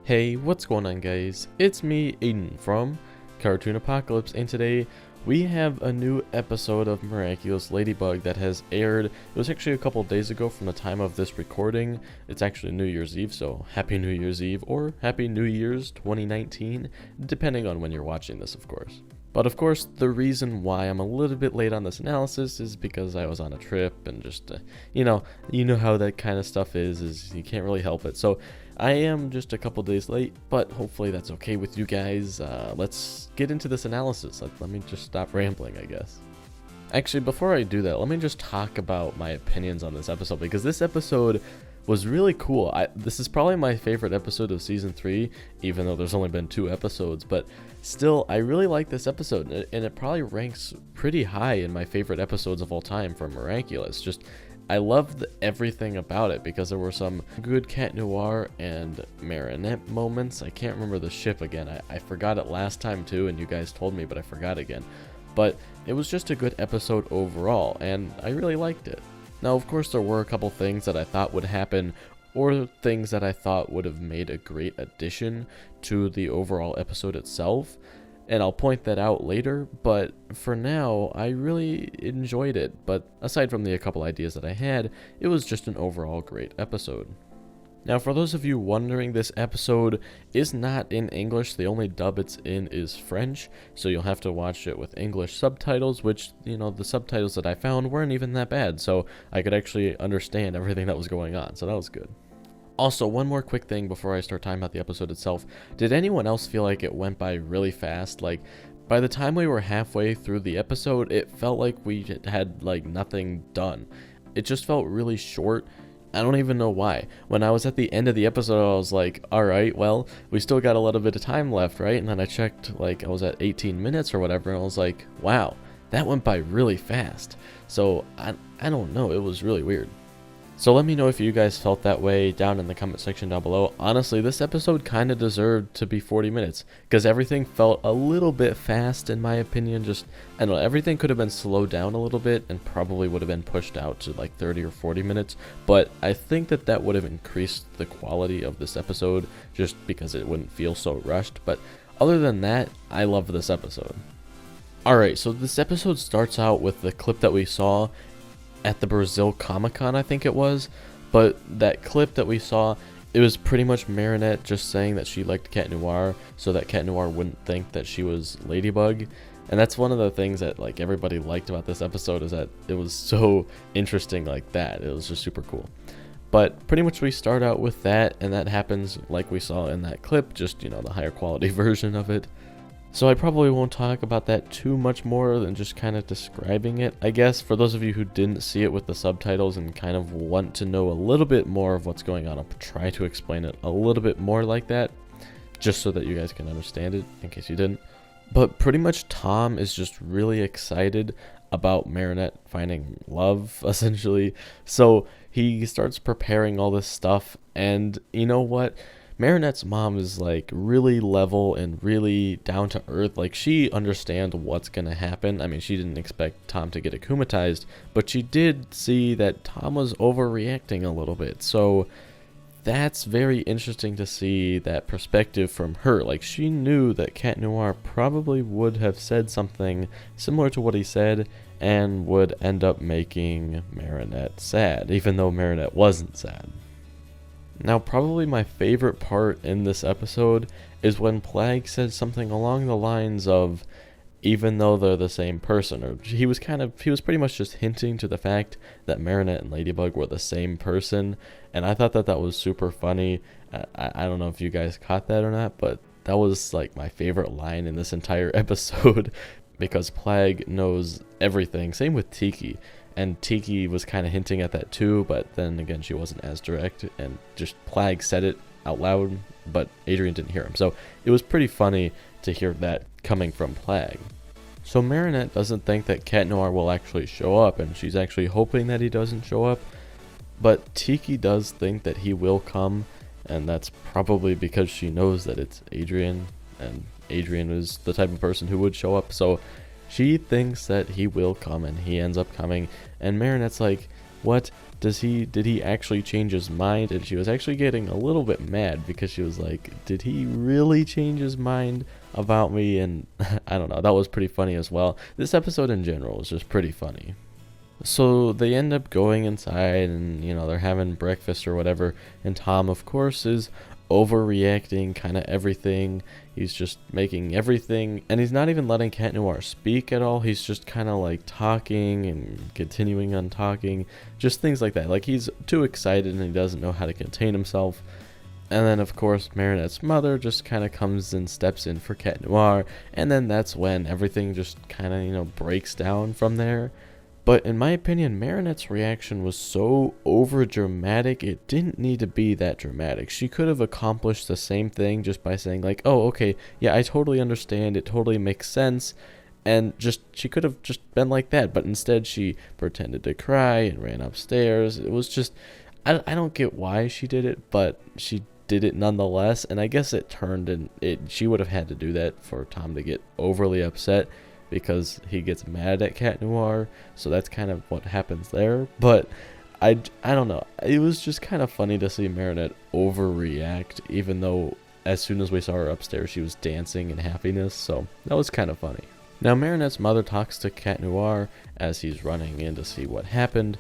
Hey, what's going on guys? It's me, Aiden from Cartoon Apocalypse, and today we have a new episode of Miraculous Ladybug that has aired. It was actually a couple days ago from the time of this recording. It's actually New Year's Eve, so Happy New Year's Eve or Happy New Year's 2019, depending on when you're watching this, of course. But of course, the reason why I'm a little bit late on this analysis is because I was on a trip and just, you know how that kind of stuff is you can't really help it. So I am just a couple days late, but hopefully that's okay with you guys. Let's get into this analysis. Let me just stop rambling, I guess. Actually, before I do that, let me just talk about my opinions on this episode, because this episode was really cool. This is probably my favorite episode of season 3, even though there's only been 2 episodes, but still, I really like this episode, and it probably ranks pretty high in my favorite episodes of all time for Miraculous. Just, I loved everything about it, because there were some good Cat Noir and Marionette moments. I can't remember the ship again. I forgot it last time too, and you guys told me, but I forgot again. But it was just a good episode overall, and I really liked it. Now, of course, there were a couple things that I thought would happen, or things that I thought would have made a great addition to the overall episode itself, and I'll point that out later, but for now, I really enjoyed it. But aside from the couple ideas that I had, it was just an overall great episode. Now, for those of you wondering, this episode is not in English. The only dub it's in is French, so you'll have to watch it with English subtitles, which, the subtitles that I found weren't even that bad, so I could actually understand everything that was going on, so that was good. Also, one more quick thing before I start talking about the episode itself. Did anyone else feel like it went by really fast? Like, by the time we were halfway through the episode, it felt like we had, nothing done. It just felt really short. I don't even know why. When I was at the end of the episode, I was like, alright, well, we still got a little bit of time left, right? And then I checked, I was at 18 minutes or whatever, and I was like, wow, that went by really fast. So, I don't know, it was really weird. So let me know if you guys felt that way down in the comment section down below. Honestly, this episode kind of deserved to be 40 minutes, because everything felt a little bit fast in my opinion. Just, I don't know, everything could have been slowed down a little bit and probably would have been pushed out to 30 or 40 minutes. But I think that would have increased the quality of this episode, just because it wouldn't feel so rushed. But other than that, I love this episode. Alright, so this episode starts out with the clip that we saw at the Brazil Comic-Con, I think it was. But that clip that we saw, it was pretty much Marinette just saying that she liked Cat Noir, so that Cat Noir wouldn't think that she was Ladybug. And that's one of the things that everybody liked about this episode, is that it was so interesting like that. It was just super cool. But pretty much we start out with that, and that happens like we saw in that clip, just, the higher quality version of it. So I probably won't talk about that too much more than just kind of describing it. I guess for those of you who didn't see it with the subtitles and kind of want to know a little bit more of what's going on, I'll try to explain it a little bit more like that, just so that you guys can understand it, in case you didn't. But pretty much Tom is just really excited about Marinette finding love, essentially. So he starts preparing all this stuff, and you know what? Marinette's mom is really level and really down to earth. She understands what's gonna happen. I mean, she didn't expect Tom to get akumatized, but she did see that Tom was overreacting a little bit. So that's very interesting to see that perspective from her. She knew that Cat Noir probably would have said something similar to what he said and would end up making Marinette sad, even though Marinette wasn't sad. Now, probably my favorite part in this episode is when Plague says something along the lines of, even though they're the same person, or he was pretty much just hinting to the fact that Marinette and Ladybug were the same person, and I thought that was super funny. I don't know if you guys caught that or not, but that was my favorite line in this entire episode, because Plague knows everything. Same with Tiki. And Tiki was kind of hinting at that too, but then again, she wasn't as direct, and just Plague said it out loud, but Adrian didn't hear him. So it was pretty funny to hear that coming from Plague. So Marinette doesn't think that Cat Noir will actually show up, and she's actually hoping that he doesn't show up. But Tiki does think that he will come, and that's probably because she knows that it's Adrian, and Adrian is the type of person who would show up. So she thinks that he will come, and he ends up coming, and Marinette's like, what did he actually change his mind? And she was actually getting a little bit mad because she was like, did he really change his mind about me? And I don't know, that was pretty funny as well. This episode in general was just pretty funny. So they end up going inside and, they're having breakfast or whatever. And Tom, of course, is overreacting kind of everything. He's just making everything. And he's not even letting Cat Noir speak at all. He's just kind of like talking and continuing on talking. Just things like that. Like he's too excited and he doesn't know how to contain himself. And then, of course, Marinette's mother just kind of comes and steps in for Cat Noir. And then that's when everything just kind of, breaks down from there. But in my opinion, Marinette's reaction was so over dramatic, it didn't need to be that dramatic. She could have accomplished the same thing just by saying like, oh, okay, yeah, I totally understand, it totally makes sense. And she could have just been like that, but instead she pretended to cry and ran upstairs. It was just, I don't get why she did it, but she did it nonetheless. And I guess it turned, and she would have had to do that for Tom to get overly upset, because he gets mad at Cat Noir, so that's kind of what happens there. But I don't know, it was just kind of funny to see Marinette overreact, even though as soon as we saw her upstairs she was dancing in happiness, so that was kind of funny. Now Marinette's mother talks to Cat Noir as he's running in to see what happened,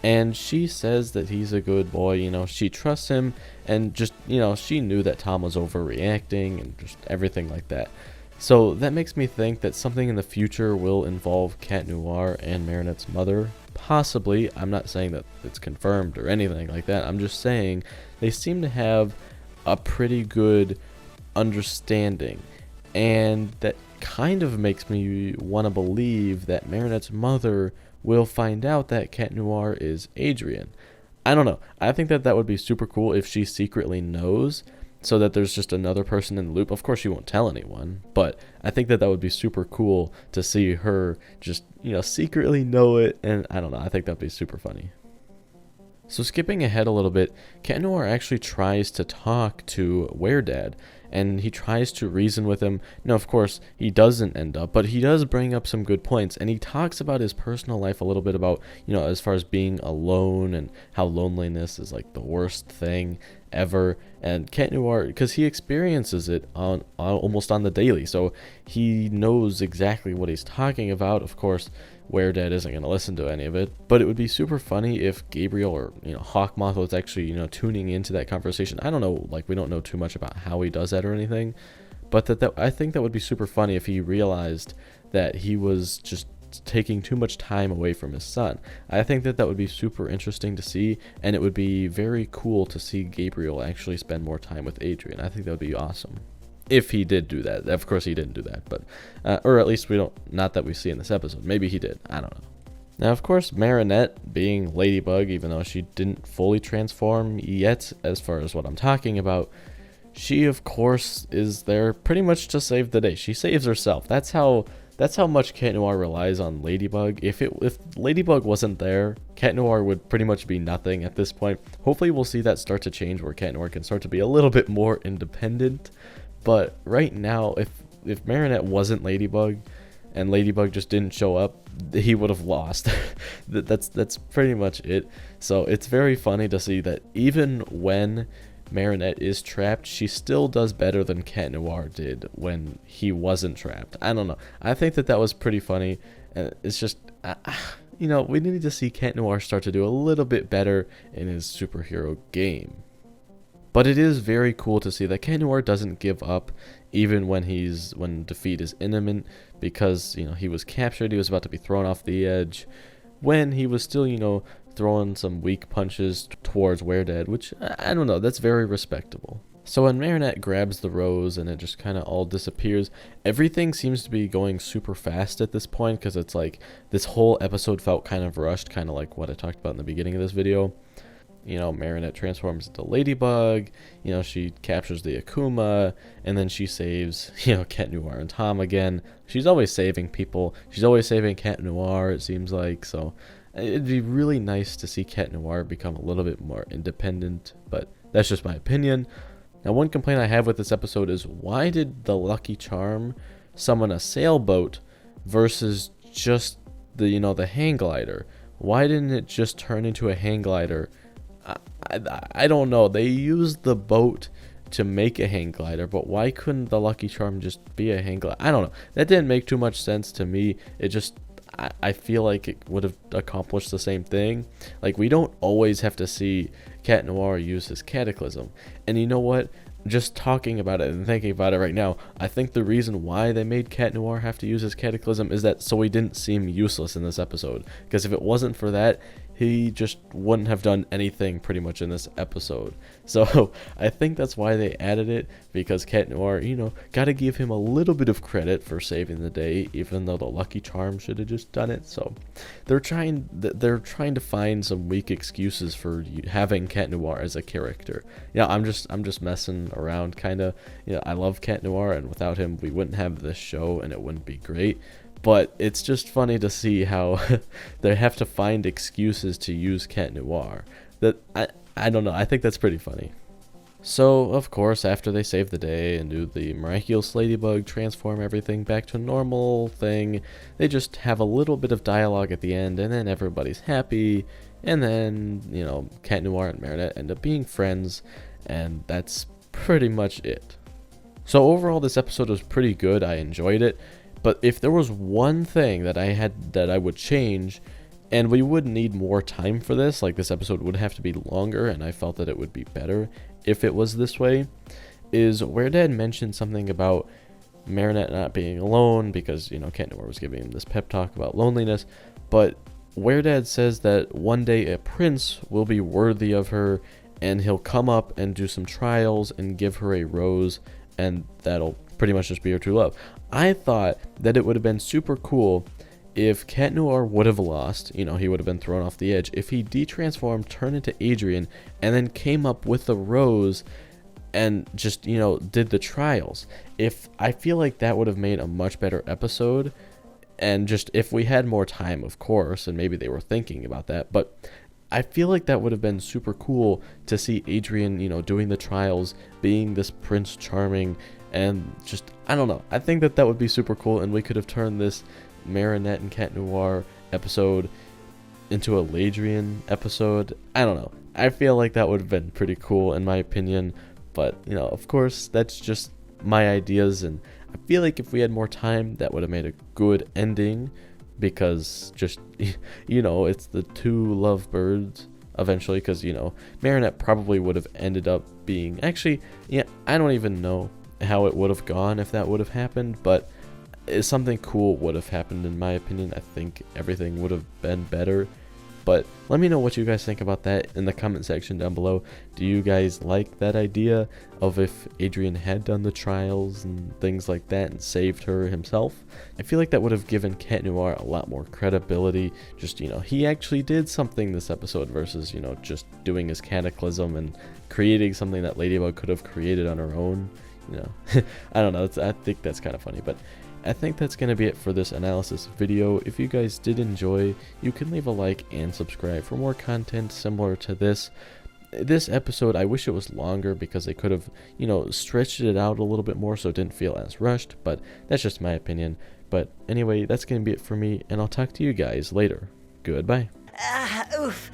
and she says that he's a good boy, she trusts him, and just, she knew that Tom was overreacting and just everything like that. So that makes me think that something in the future will involve Cat Noir and Marinette's mother. Possibly. I'm not saying that it's confirmed or anything like that. I'm just saying they seem to have a pretty good understanding. And that kind of makes me want to believe that Marinette's mother will find out that Cat Noir is Adrien. I don't know. I think that would be super cool if she secretly knows, so that there's just another person in the loop. Of course, she won't tell anyone, but I think that would be super cool to see her just, secretly know it, and I don't know, I think that'd be super funny. So skipping ahead a little bit, Cat Noir actually tries to talk to Weredad, and he tries to reason with him. Now, of course, he doesn't end up, but he does bring up some good points, and he talks about his personal life a little bit about, as far as being alone and how loneliness is like the worst thing ever. And Cat Noir, because he experiences it on almost on the daily, so he knows exactly what he's talking about. Of course, Weredad isn't going to listen to any of it, but it would be super funny if Gabriel or Hawkmoth was actually tuning into that conversation. I don't know, like we don't know too much about how he does that or anything, but that I think that would be super funny if he realized that he was just taking too much time away from his son. I think that would be super interesting to see, and it would be very cool to see Gabriel actually spend more time with Adrien. I think that would be awesome if he did do that. Of course he didn't do that, but or at least we don't, not that we see in this episode. Maybe he did, I don't know. Now, of course, Marinette, being Ladybug, even though she didn't fully transform yet, as far as what I'm talking about, she of course is there pretty much to save the day. She saves herself. That's how much Cat Noir relies on Ladybug. If Ladybug wasn't there, Cat Noir would pretty much be nothing at this point. Hopefully we'll see that start to change, where Cat Noir can start to be a little bit more independent. But right now, if Marinette wasn't Ladybug, and Ladybug just didn't show up, he would have lost. That's pretty much it. So it's very funny to see that even when Marinette is trapped, she still does better than Cat Noir did when he wasn't trapped. I don't know. I think that was pretty funny. And it's just, we need to see Cat Noir start to do a little bit better in his superhero game. But it is very cool to see that Cat Noir doesn't give up even when defeat is imminent, because he was captured, he was about to be thrown off the edge, when he was still throwing some weak punches towards Weredad, which I don't know, that's very respectable. So when Marinette grabs the rose and it just kind of all disappears, everything seems to be going super fast at this point, because it's like this whole episode felt kind of rushed, kind of like what I talked about in the beginning of this video. Marinette transforms into Ladybug, she captures the Akuma, and then she saves, Cat Noir and Tom again. She's always saving people. She's always saving Cat Noir, it seems like, so it'd be really nice to see Cat Noir become a little bit more independent, but that's just my opinion. Now, one complaint I have with this episode is, why did the Lucky Charm summon a sailboat versus just the hang glider? why didn't it just turn into a hang glider? I don't know. They used the boat to make a hang glider, but why couldn't the Lucky Charm just be a hang glider? I don't know. That didn't make too much sense to me. It just, I feel like it would have accomplished the same thing. Like, we don't always have to see Cat Noir use his Cataclysm. And you know what? Just talking about it and thinking about it right now, I think the reason why they made Cat Noir have to use his Cataclysm is that so he didn't seem useless in this episode. Because if it wasn't for that, he just wouldn't have done anything pretty much in this episode. So I think that's why they added it, because Cat Noir, you know, gotta give him a little bit of credit for saving the day, even though the Lucky Charm should have just done it. So they're trying to find some weak excuses for having Cat Noir as a character. Yeah, I'm just messing around, kind of. You know, I love Cat Noir, and without him we wouldn't have this show and it wouldn't be great. But it's just funny to see how they have to find excuses to use Cat Noir. That I don't know. I think that's pretty funny. So, of course, after they save the day and do the Miraculous Ladybug transform everything back to a normal thing, they just have a little bit of dialogue at the end, and then everybody's happy, and then, you know, Cat Noir and Weredad end up being friends, and that's pretty much it. So overall, this episode was pretty good. I enjoyed it. But if there was one thing that I would change, and we would need more time for this, like this episode would have to be longer, and I felt that it would be better if it was this way, is Weredad mentioned something about Marinette not being alone because, you know, Cat Noir was giving him this pep talk about loneliness, but Weredad says that one day a prince will be worthy of her, and he'll come up and do some trials and give her a rose, and that'll pretty much just be her true love. I thought that it would have been super cool if Cat Noir would have lost, you know, he would have been thrown off the edge, if he detransformed, turned into Adrien, and then came up with the rose and just, you know, did the trials. I feel like that would have made a much better episode, and just if we had more time, of course, and maybe they were thinking about that, but I feel like that would have been super cool to see Adrien, you know, doing the trials, being this Prince Charming, and just, I don't know. I think that would be super cool, and we could have turned this Marinette and Cat Noir episode into a Ladrien episode. I don't know. I feel like that would have been pretty cool in my opinion, but, you know, of course, that's just my ideas, and I feel like if we had more time, that would have made a good ending, because just, you know, it's the two lovebirds eventually, because, you know, Marinette probably would have ended up being, actually, yeah, I don't even know how it would have gone if that would have happened, but something cool would have happened in my opinion. I think everything would have been better. But let me know what you guys think about that in the comment section down below. Do you guys like that idea of if Adrien had done the trials and things like that and saved her himself? I feel like that would have given Cat Noir a lot more credibility. Just, you know, he actually did something this episode versus, you know, just doing his Cataclysm and creating something that Ladybug could have created on her own. You know, I don't know. I think that's kind of funny, but I think that's going to be it for this analysis video. If you guys did enjoy, you can leave a like and subscribe for more content similar to this. This episode, I wish it was longer because they could have, you know, stretched it out a little bit more so it didn't feel as rushed, but that's just my opinion. But anyway, that's going to be it for me, and I'll talk to you guys later. Goodbye. Oof.